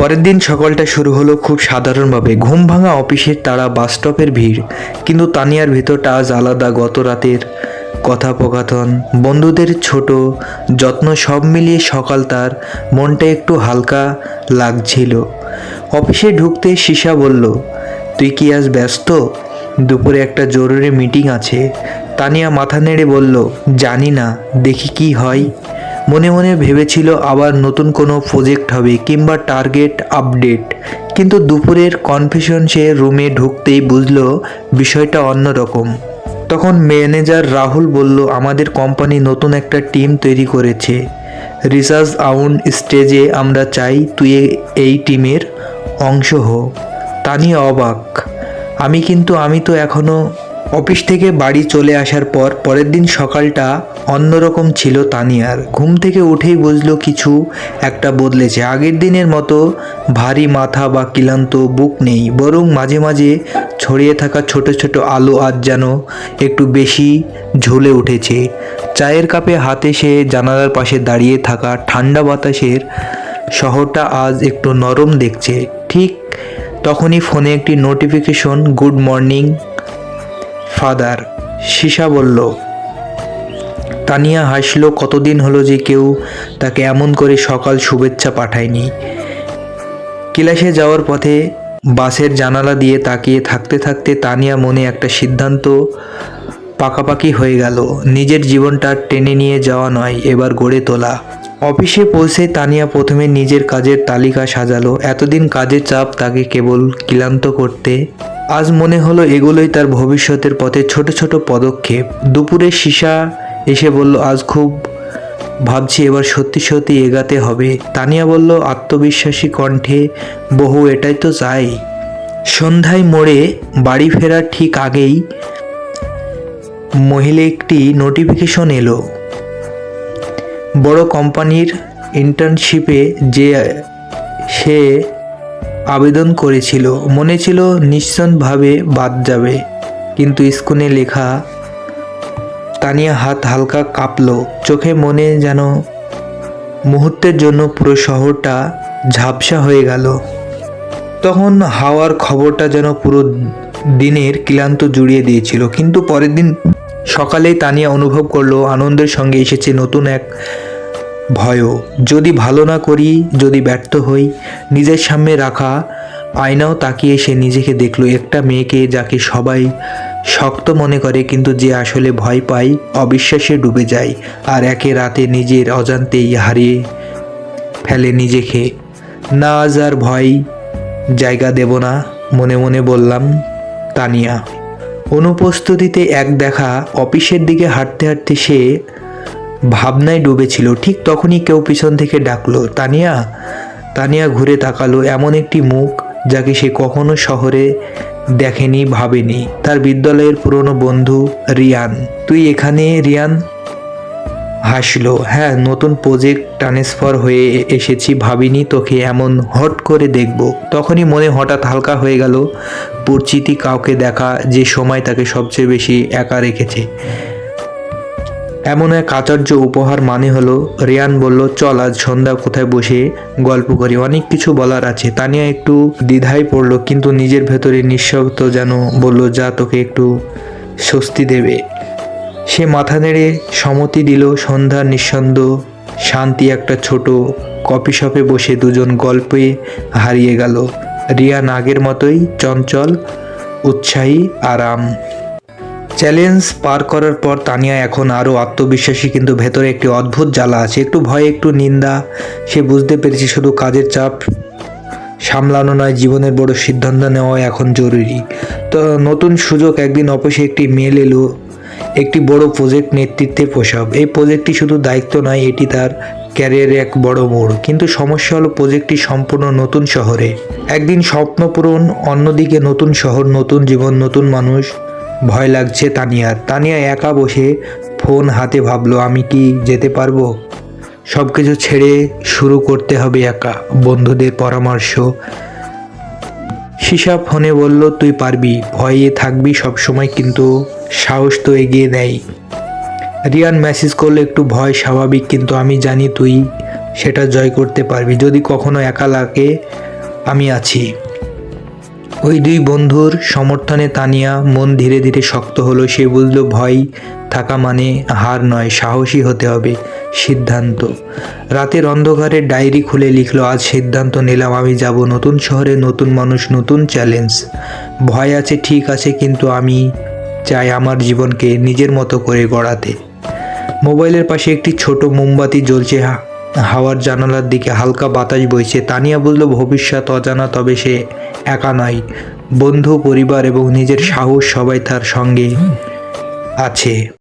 পরের দিন সকালটা শুরু হলো খুব সাধারণভাবে। ঘুম ভাঙা অফিসের তাড়া, বাস স্টপের ভিড়, কিন্তু তানিয়ার ভিতরটা আজ আলাদা। গত রাতের কথোপকথন, বন্ধুদের ছোট যত্ন, সব মিলিয়ে সকাল তার মনটা একটু হালকা লাগছিল। অফিসে ঢুকতে সীসা বলল, তুই কি আজ ব্যস্ত? দুপুরে একটা জরুরি মিটিং আছে। তানিয়া মাথা নেড়ে বলল, জানি না, দেখি কি হয়। মনে মনে ভেবেছিল আবার নতুন কোনো প্রজেক্ট হবে কিংবা টার্গেট আপডেট, কিন্তু দুপুরের কনফিউশন সে রুমে ঢুকতেই বুঝলো বিষয়টা অন্যরকম। তখন ম্যানেজার রাহুল বলল, আমাদের কোম্পানি নতুন একটা টিম তৈরি করেছে, রিসার্চ আউট স্টেজে। আমরা চাই তুই এই টিমের অংশ হো। তানিয়া অবাক। আমি তো এখনও অফিস থেকে বাড়ি চলে আসার পরের দিন সকালটা অন্যরকম ছিল তানিয়ার। ঘুম থেকে উঠেই বুঝলো কিছু একটা বদলেছে। আগের দিনের মতো ভারী মাথা বা ক্লান্ত বুক নেই, বরং মাঝে মাঝে ছড়িয়ে থাকা ছোট ছোট আলো আজ যেন একটু বেশি ঝুলে উঠেছে। চায়ের কাপে হাতে সে জানালার পাশে দাঁড়িয়ে থাকা ঠান্ডা বাতাসের শহরটা আজ একটু নরম দেখছে। ঠিক তখনই ফোনে একটি নোটিফিকেশন, গুড মর্নিং ফাদার, সীসা বলল। তানিয়া হাসলো। কতদিন হলো যে কেউ তাকে এমন করে সকাল শুভেচ্ছা পাঠায়নি। ক্লাসে যাওয়ার পথে বাসের জানালা দিয়ে তাকিয়ে থাকতে থাকতে তানিয়া মনে একটা সিদ্ধান্ত পাকাপাকি হয়ে গেল। নিজের জীবনটা টেনে নিয়ে যাওয়া নয়, এবার গড়ে তোলা। অফিসে পৌঁছে তানিয়া প্রথমে নিজের কাজের তালিকা সাজালো। এতদিন কাজের চাপ তাকে কেবল ক্লান্ত করতে, আজ মনে হলো এগুলোই তার ভবিষ্যতের পথে ছোট ছোট পদক্ষেপ। দুপুরে সীসা এসে বলল, আজ খুব ভাবছি এবার সত্যি সত্যি এগাতে হবে। তানিয়া বলল আত্মবিশ্বাসী কণ্ঠে, বহু এটাই তো চাই। সন্ধ্যায় মোড়ে বাড়ি ফেরার ঠিক আগেই মহিলা একটি নোটিফিকেশন এলো, বড় কোম্পানির ইন্টার্নশিপে যে সে আবেদন করেছিল। মনে ছিল নিশ্চিতভাবে বাদ যাবে, কিন্তু স্ক্রিনে লেখা। তানিয়া হাত হালকা কাঁপলো, চোখে মনে যেন মুহূর্তের জন্য পুরো শহরটা ঝাপসা হয়ে গেল। তখন হাওয়ার খবরটা যেন পুরো দিনের ক্লান্ত জুড়িয়ে দিয়েছিল। কিন্তু পরের দিন সকালেই তানিয়া অনুভব করলো আনন্দের সঙ্গে এসেছে নতুন এক ভয়ও। যদি ভালো না করি, যদি ব্যর্থ হই। নিজের সামনে রাখা আয়নাও তাকিয়ে সে নিজেকে দেখলো, একটা মেয়েকে যাকে সবাই শক্ত মনে করে, কিন্তু যে আসলে ভয় পায়, অবিশ্বাসে ডুবে যায়, আর একে রাতে নিজের অজান্তেই হারিয়ে ফেলে নিজেকে। না, আজ আর ভয় জায়গা দেব না, মনে মনে বললাম তানিয়া। অনুপস্থিতিতে এক দেখা। অফিসের দিকে হাঁটতে হাঁটতে সে ভাবনায় ডুবেছিল। ঠিক তখনই কেউ পিছন থেকে ডাকলো, তানিয়া। তানিয়া ঘুরে তাকালো। এমন একটি মুখ যাকে সে কখনো শহরে দেখেনি, ভাবেনি। তার বিদ্যালয়ের পুরনো বন্ধু রিয়ান। তুই এখানে? রিয়ান হাসলো। হ্যাঁ, নতুন প্রজেক্ট ট্রান্সফার হয়ে এসেছি, ভাবিনি তোকে এমন হট করে দেখব। তখনই মনে হঠাৎ হালকা হয়ে গেল। পরিচিতি কাউকে দেখা, যে সময় তাকে সবচেয়ে বেশি একা রেখেছে। এমন এক আচার্য উপহার মানে হলো। রিয়ান বলল, চল আজ সন্ধ্যা কোথায় বসে গল্প করি, অনেক কিছু বলার আছে। তানিয়া একটু দ্বিধায় পড়লো, কিন্তু নিজের ভেতরে নিঃশব্দ যেন বলল, যা, তোকে একটু স্বস্তি দেবে। সে মাথা নেড়ে সম্মতি দিল। সন্ধ্যার নিঃসন্দ শান্তি একটা ছোট কফি শপে বসে দুজন গল্পে হারিয়ে গেল। রিয়ান আগের মতোই চঞ্চল, উৎসাহী, আরাম। চ্যালেঞ্জ পার করার পর তানিয়া এখন আরও আত্মবিশ্বাসী, কিন্তু ভেতরে একটি অদ্ভুত জ্বালা আছে, একটু ভয়, একটু নিন্দা। সে বুঝতে পেরেছে শুধু কাজের চাপ সামলানো নয়, জীবনের বড় সিদ্ধান্ত নেওয়া এখন জরুরি। তো নতুন সুযোগ। একদিন অফিসে একটি মেল এলো, একটি বড় প্রজেক্ট নেতৃত্বের প্রস্তাব। এই প্রজেক্টটি শুধু দায়িত্ব নয়, এটি তার ক্যারিয়ারে এক বড় মোড়। কিন্তু সমস্যা হলো প্রজেক্টটি সম্পূর্ণ নতুন শহরে। একদিন স্বপ্ন পূরণ, অন্যদিকে নতুন শহর, নতুন জীবন, নতুন মানুষ। ভয় লাগছে তানিয়ার। তানিয়া একা বসে ফোন হাতে ভাবলো, আমি কি যেতে পারবো? সব কিছু ছেড়ে শুরু করতে হবে একা। বন্ধুদের পরামর্শ। সীসা ফোনে বলল, তুই পারবি, ভয়ে থাকবি সবসময়, কিন্তু সাহস তো এগিয়ে দেয়। রিয়ান মেসেজ করলো, একটু ভয় স্বাভাবিক, কিন্তু আমি জানি তুই সেটা জয় করতে পারবি। যদি কখনো একা লাগে আমি আছি। ওই দুই বন্ধুর সমর্থনে তানিয়া মন ধীরে ধীরে শক্ত হলো। সে বুঝল ভয় থাকা মানে হার নয়, সাহসী হতে হবে। সিদ্ধান্ত। রাতের অন্ধকারে ডায়েরি খুলে লিখলো, আজ সিদ্ধান্ত নিলাম আমি যাব নতুন শহরে, নতুন মানুষ, নতুন চ্যালেঞ্জ। ভয় আছে ঠিক আছে, কিন্তু আমি চাই আমার জীবনকে নিজের মতো করে গড়াতে। মোবাইলের পাশে একটি ছোট মোমবাতি জ্বলছে, হাওয়ার জানালার দিকে হালকা বাতাস বইছে। তানিয়া বুঝল ভবিষ্যৎ অজানা, তবে সে একা নয়। বন্ধু, পরিবার এবং নিজের সাহস সবাই তার সঙ্গে আছে।